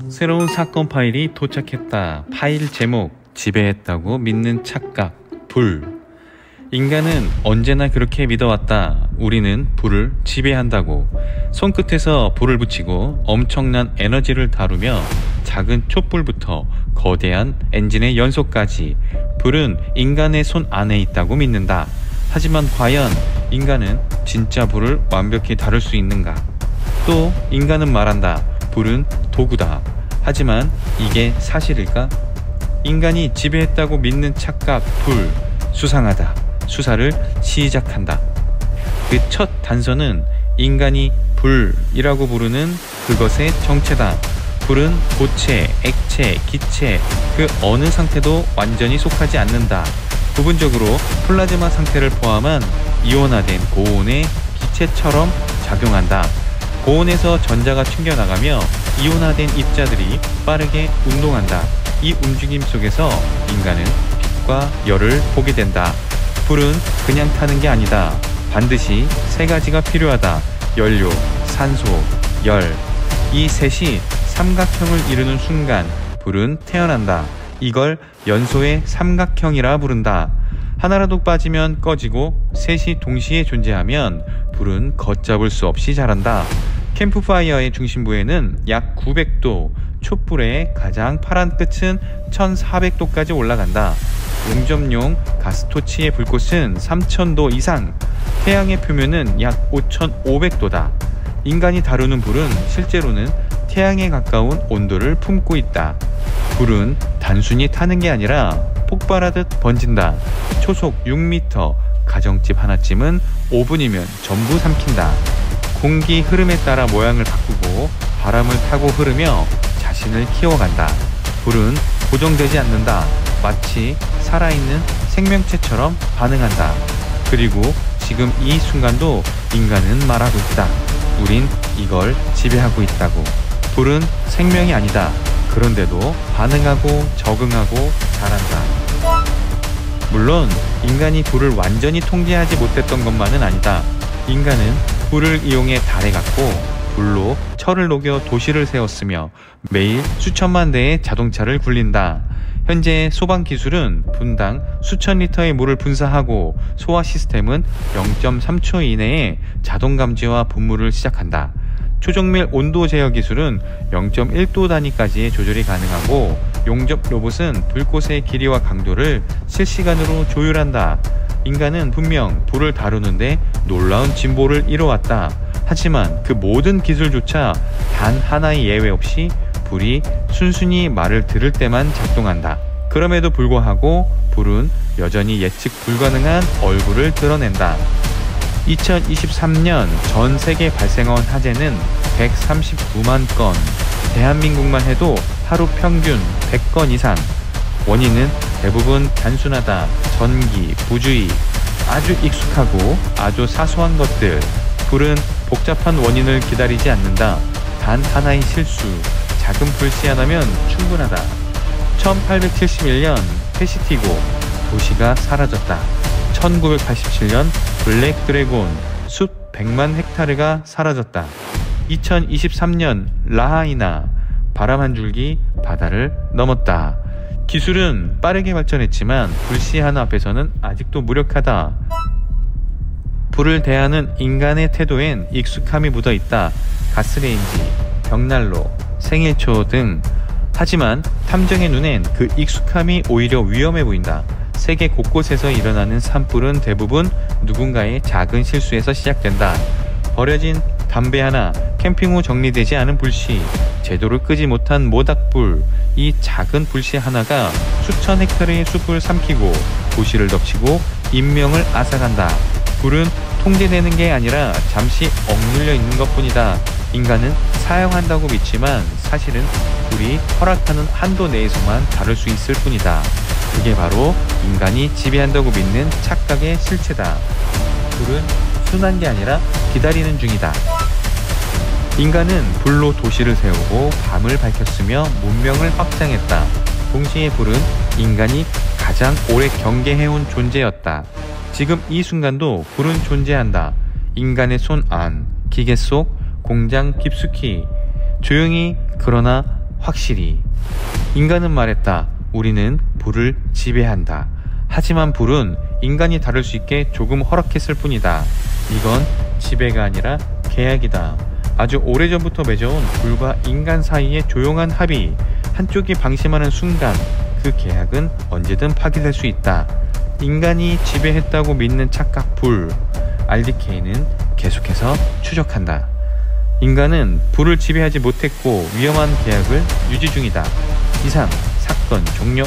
새로운 사건 파일이 도착했다. 파일 제목: 지배했다고 믿는 착각, 불. 인간은 언제나 그렇게 믿어왔다. 우리는 불을 지배한다고. 손끝에서 불을 붙이고 엄청난 에너지를 다루며 작은 촛불부터 거대한 엔진의 연소까지 불은 인간의 손 안에 있다고 믿는다. 하지만 과연 인간은 진짜 불을 완벽히 다룰 수 있는가? 또 인간은 말한다. 불은 도구다. 하지만 이게 사실일까? 인간이 지배했다고 믿는 착각, 불. 수상하다. 수사를 시작한다. 그 첫 단서는 인간이 불이라고 부르는 그것의 정체다. 불은 고체, 액체, 기체, 그 어느 상태도 완전히 속하지 않는다. 부분적으로 플라즈마 상태를 포함한 이온화된 고온의 기체처럼 작용한다. 고온에서 전자가 튕겨나가며 이온화된 입자들이 빠르게 운동한다. 이 움직임 속에서 인간은 빛과 열을 보게 된다. 불은 그냥 타는 게 아니다. 반드시 세 가지가 필요하다. 연료, 산소, 열. 이 셋이 삼각형을 이루는 순간 불은 태어난다. 이걸 연소의 삼각형이라 부른다. 하나라도 빠지면 꺼지고 셋이 동시에 존재하면 불은 걷잡을 수 없이 자란다. 캠프파이어의 중심부에는 약 900도, 촛불의 가장 파란 끝은 1400도까지 올라간다. 용접용 가스토치의 불꽃은 3000도 이상, 태양의 표면은 약 5500도다. 인간이 다루는 불은 실제로는 태양에 가까운 온도를 품고 있다. 불은 단순히 타는 게 아니라 폭발하듯 번진다. 초속 6m, 가정집 하나쯤은 5분이면 전부 삼킨다. 공기 흐름에 따라 모양을 바꾸고 바람을 타고 흐르며 자신을 키워간다. 불은 고정되지 않는다. 마치 살아있는 생명체처럼 반응한다. 그리고 지금 이 순간도 인간은 말하고 있다. 우린 이걸 지배하고 있다고. 불은 생명이 아니다. 그런데도 반응하고 적응하고 자란다. 물론 인간이 불을 완전히 통제하지 못했던 것만은 아니다. 인간은 불을 이용해 달에 갔고 불로 철을 녹여 도시를 세웠으며 매일 수천만 대의 자동차를 굴린다. 현재 소방 기술은 분당 수천 리터의 물을 분사하고 소화 시스템은 0.3초 이내에 자동 감지와 분무를 시작한다. 초정밀 온도 제어 기술은 0.1도 단위까지의 조절이 가능하고 용접 로봇은 불꽃의 길이와 강도를 실시간으로 조율한다. 인간은 분명 불을 다루는데 놀라운 진보를 이뤄왔다. 하지만 그 모든 기술조차 단 하나의 예외 없이 불이 순순히 말을 들을 때만 작동한다. 그럼에도 불구하고 불은 여전히 예측 불가능한 얼굴을 드러낸다. 2023년 전 세계 발생한 화재는 139만 건, 대한민국만 해도 하루 평균 100건 이상. 원인은 대부분 단순하다. 전기, 부주의, 아주 익숙하고 아주 사소한 것들. 불은 복잡한 원인을 기다리지 않는다. 단 하나의 실수, 작은 불씨 하나면 충분하다. 1871년 패시티고, 도시가 사라졌다. 1987년 블랙 드래곤, 숲 100만 헥타르가 사라졌다. 2023년 라하이나, 바람 한 줄기 바다를 넘었다. 기술은 빠르게 발전했지만 불씨 하나 앞에서는 아직도 무력하다. 불을 대하는 인간의 태도엔 익숙함이 묻어있다. 가스레인지, 벽난로, 생일초 등. 하지만 탐정의 눈엔 그 익숙함이 오히려 위험해 보인다. 세계 곳곳에서 일어나는 산불은 대부분 누군가의 작은 실수에서 시작된다. 버려진 담배 하나, 캠핑 후 정리되지 않은 불씨, 제대로 끄지 못한 모닥불. 이 작은 불씨 하나가 수천 헥타르의 숲을 삼키고 도시를 덮치고 인명을 앗아간다. 불은 통제되는 게 아니라 잠시 억눌려 있는 것뿐이다. 인간은 사용한다고 믿지만 사실은 불이 허락하는 한도 내에서만 다룰 수 있을 뿐이다. 그게 바로 인간이 지배한다고 믿는 착각의 실체다. 불은 순한 게 아니라 기다리는 중이다. 인간은 불로 도시를 세우고 밤을 밝혔으며 문명을 확장했다. 동시에 불은 인간이 가장 오래 경계해온 존재였다. 지금 이 순간도 불은 존재한다. 인간의 손 안, 기계 속, 공장 깊숙이. 조용히 그러나 확실히. 인간은 말했다. 우리는 불을 지배한다. 하지만 불은 인간이 다룰 수 있게 조금 허락했을 뿐이다. 이건 지배가 아니라 계약이다. 아주 오래전부터 맺어온 불과 인간 사이의 조용한 합의. 한쪽이 방심하는 순간 그 계약은 언제든 파기될 수 있다. 인간이 지배했다고 믿는 착각 불. RDK는 계속해서 추적한다. 인간은 불을 지배하지 못했고 위험한 계약을 유지 중이다. 이상 사건 종료.